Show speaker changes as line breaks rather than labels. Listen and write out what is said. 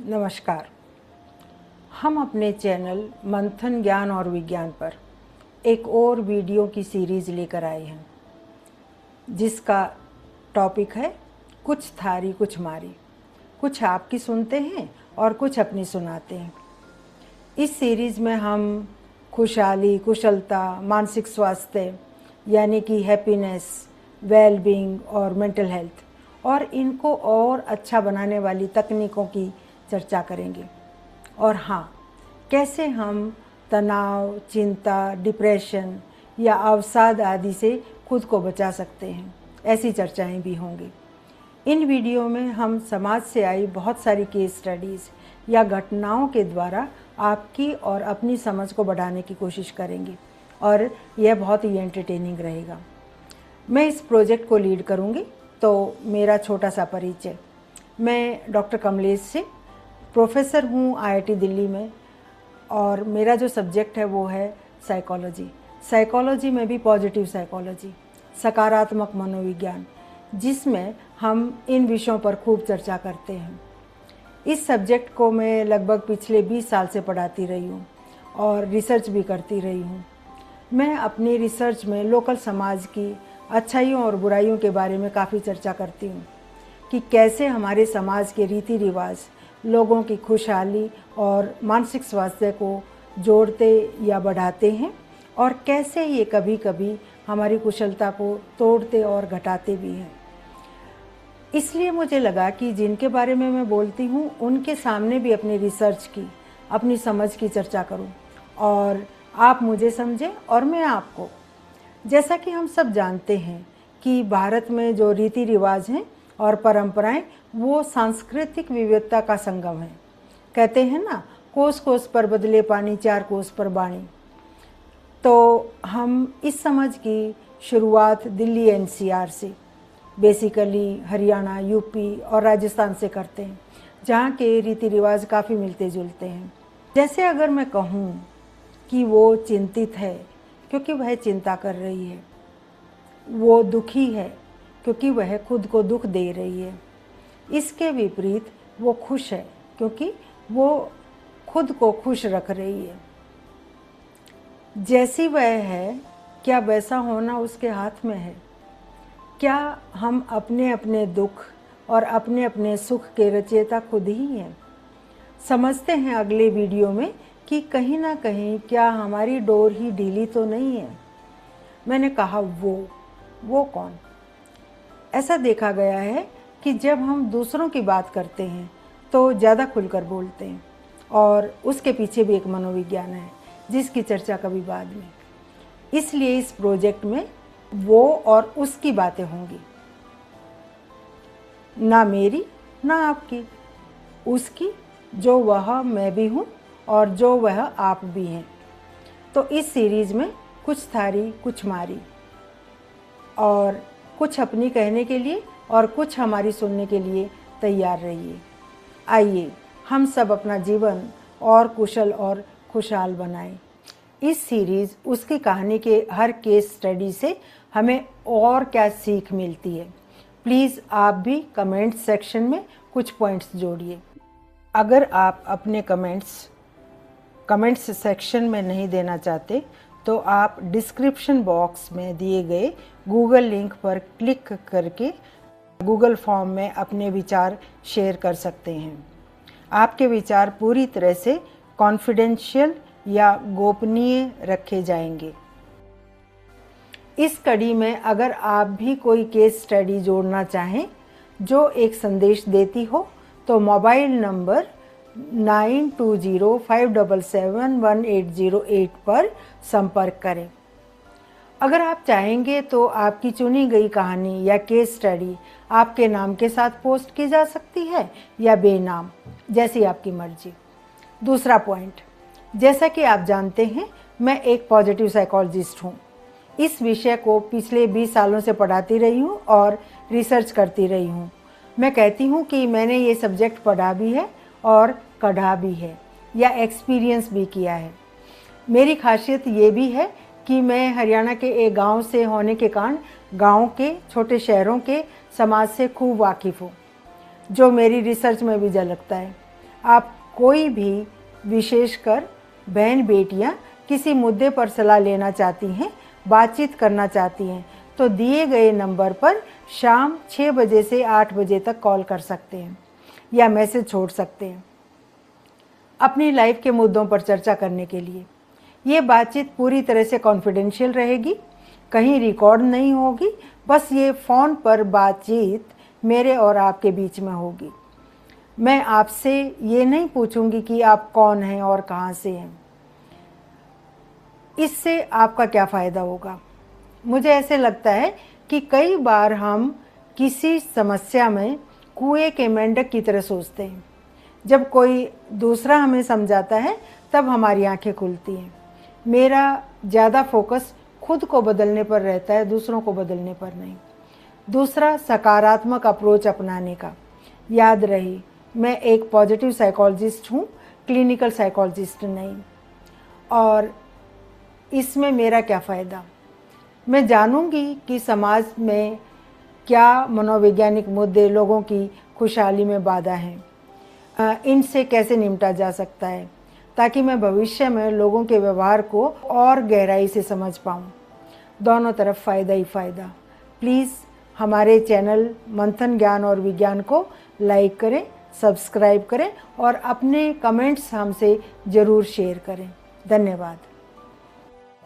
नमस्कार। हम अपने चैनल मंथन ज्ञान और विज्ञान पर एक और वीडियो की सीरीज़ लेकर आए हैं जिसका टॉपिक है कुछ थारी कुछ मारी। कुछ आपकी सुनते हैं और कुछ अपनी सुनाते हैं। इस सीरीज़ में हम खुशहाली, कुशलता, मानसिक स्वास्थ्य यानी कि हैप्पीनेस, वेलबींग और मेंटल हेल्थ और इनको और अच्छा बनाने वाली तकनीकों की चर्चा करेंगे। और हाँ, कैसे हम तनाव, चिंता, डिप्रेशन या अवसाद आदि से खुद को बचा सकते हैं, ऐसी चर्चाएं भी होंगी। इन वीडियो में हम समाज से आई बहुत सारी केस स्टडीज़ या घटनाओं के द्वारा आपकी और अपनी समझ को बढ़ाने की कोशिश करेंगे और यह बहुत ही एंटरटेनिंग रहेगा। मैं इस प्रोजेक्ट को लीड करूंगी। तो मेरा छोटा सा परिचय, मैं डॉक्टर कमलेश सिंह प्रोफेसर हूँ आईआईटी दिल्ली में और मेरा जो सब्जेक्ट है वो है साइकोलॉजी। साइकोलॉजी में भी पॉजिटिव साइकोलॉजी, सकारात्मक मनोविज्ञान, जिसमें हम इन विषयों पर खूब चर्चा करते हैं। इस सब्जेक्ट को मैं लगभग पिछले 20 साल से पढ़ाती रही हूँ और रिसर्च भी करती रही हूँ। मैं अपनी रिसर्च में लोकल समाज की अच्छाइयों और बुराइयों के बारे में काफ़ी चर्चा करती हूँ कि कैसे हमारे समाज के रीति रिवाज लोगों की खुशहाली और मानसिक स्वास्थ्य को जोड़ते या बढ़ाते हैं और कैसे ये कभी कभी हमारी कुशलता को तोड़ते और घटाते भी हैं। इसलिए मुझे लगा कि जिनके बारे में मैं बोलती हूँ उनके सामने भी अपनी रिसर्च की, अपनी समझ की चर्चा करूँ और आप मुझे समझें और मैं आपको। जैसा कि हम सब जानते हैं कि भारत में जो रीति रिवाज हैं और परंपराएं वो सांस्कृतिक विविधता का संगम है। कहते हैं ना, कोस कोस पर बदले पानी, चार कोस पर बाणी। तो हम इस समझ की शुरुआत दिल्ली एनसीआर से, बेसिकली हरियाणा, यूपी और राजस्थान से करते हैं, जहाँ के रीति रिवाज काफ़ी मिलते जुलते हैं। जैसे अगर मैं कहूँ कि वो चिंतित है क्योंकि वह चिंता कर रही है, वो दुखी है क्योंकि वह खुद को दुख दे रही है। इसके विपरीत वो खुश है क्योंकि वो खुद को खुश रख रही है। जैसी वह है, क्या वैसा होना उसके हाथ में है? क्या हम अपने अपने दुख और अपने अपने सुख के रचयिता खुद ही हैं? समझते हैं अगले वीडियो में कि कहीं ना कहीं क्या हमारी डोर ही ढीली तो नहीं है। मैंने कहा वो कौन? ऐसा देखा गया है कि जब हम दूसरों की बात करते हैं तो ज़्यादा खुलकर बोलते हैं और उसके पीछे भी एक मनोविज्ञान है जिसकी चर्चा कभी बाद में। इसलिए इस प्रोजेक्ट में वो और उसकी बातें होंगी, ना मेरी ना आपकी, उसकी जो वह मैं भी हूँ और जो वह आप भी हैं। तो इस सीरीज़ में कुछ थारी कुछ मारी और कुछ अपनी कहने के लिए और कुछ हमारी सुनने के लिए तैयार रहिए। आइए हम सब अपना जीवन और कुशल और खुशहाल बनाएं। इस सीरीज़ उसकी कहानी के हर केस स्टडी से हमें और क्या सीख मिलती है, प्लीज़ आप भी कमेंट सेक्शन में कुछ पॉइंट्स जोड़िए। अगर आप अपने कमेंट्स सेक्शन में नहीं देना चाहते तो आप डिस्क्रिप्शन बॉक्स में दिए गए गूगल लिंक पर क्लिक करके गूगल फॉर्म में अपने विचार शेयर कर सकते हैं। आपके विचार पूरी तरह से कॉन्फिडेंशियल या गोपनीय रखे जाएंगे। इस कड़ी में अगर आप भी कोई केस स्टडी जोड़ना चाहें जो एक संदेश देती हो तो मोबाइल नंबर 9205771808 पर संपर्क करें। अगर आप चाहेंगे तो आपकी चुनी गई कहानी या केस स्टडी आपके नाम के साथ पोस्ट की जा सकती है या बेनाम, जैसी आपकी मर्जी। दूसरा पॉइंट, जैसा कि आप जानते हैं मैं एक पॉजिटिव साइकोलॉजिस्ट हूँ। इस विषय को पिछले 20 सालों से पढ़ाती रही हूँ और रिसर्च करती रही हूँ। मैं कहती हूँ कि मैंने ये सब्जेक्ट पढ़ा भी है और कढ़ा भी है या एक्सपीरियंस भी किया है। मेरी खासियत ये भी है कि मैं हरियाणा के एक गांव से होने के कारण गांव के छोटे शहरों के समाज से खूब वाकिफ़ हूँ, जो मेरी रिसर्च में भी झलकता है। आप कोई भी, विशेषकर बहन बेटियां, किसी मुद्दे पर सलाह लेना चाहती हैं, बातचीत करना चाहती हैं, तो दिए गए नंबर पर शाम 6 बजे से 8 बजे तक कॉल कर सकते हैं या मैसेज छोड़ सकते हैं अपनी लाइफ के मुद्दों पर चर्चा करने के लिए। ये बातचीत पूरी तरह से कॉन्फिडेंशियल रहेगी, कहीं रिकॉर्ड नहीं होगी, बस ये फ़ोन पर बातचीत मेरे और आपके बीच में होगी। मैं आपसे ये नहीं पूछूंगी कि आप कौन हैं और कहाँ से हैं। इससे आपका क्या फ़ायदा होगा? मुझे ऐसे लगता है कि कई बार हम किसी समस्या में कुएं के मेंढक की तरह सोचते हैं। जब कोई दूसरा हमें समझाता है तब हमारी आंखें खुलती हैं। मेरा ज़्यादा फोकस खुद को बदलने पर रहता है, दूसरों को बदलने पर नहीं। दूसरा, सकारात्मक अप्रोच अपनाने का। याद रहे, मैं एक पॉजिटिव साइकोलॉजिस्ट हूँ, क्लिनिकल साइकोलॉजिस्ट नहीं। और इसमें मेरा क्या फ़ायदा? मैं जानूंगी कि समाज में क्या मनोवैज्ञानिक मुद्दे लोगों की खुशहाली में बाधा हैं, इनसे कैसे निपटा जा सकता है, ताकि मैं भविष्य में लोगों के व्यवहार को और गहराई से समझ पाऊँ। दोनों तरफ फ़ायदा ही फ़ायदा। प्लीज़ हमारे चैनल मंथन ज्ञान और विज्ञान को लाइक करें, सब्सक्राइब करें और अपने कमेंट्स हमसे ज़रूर शेयर करें। धन्यवाद।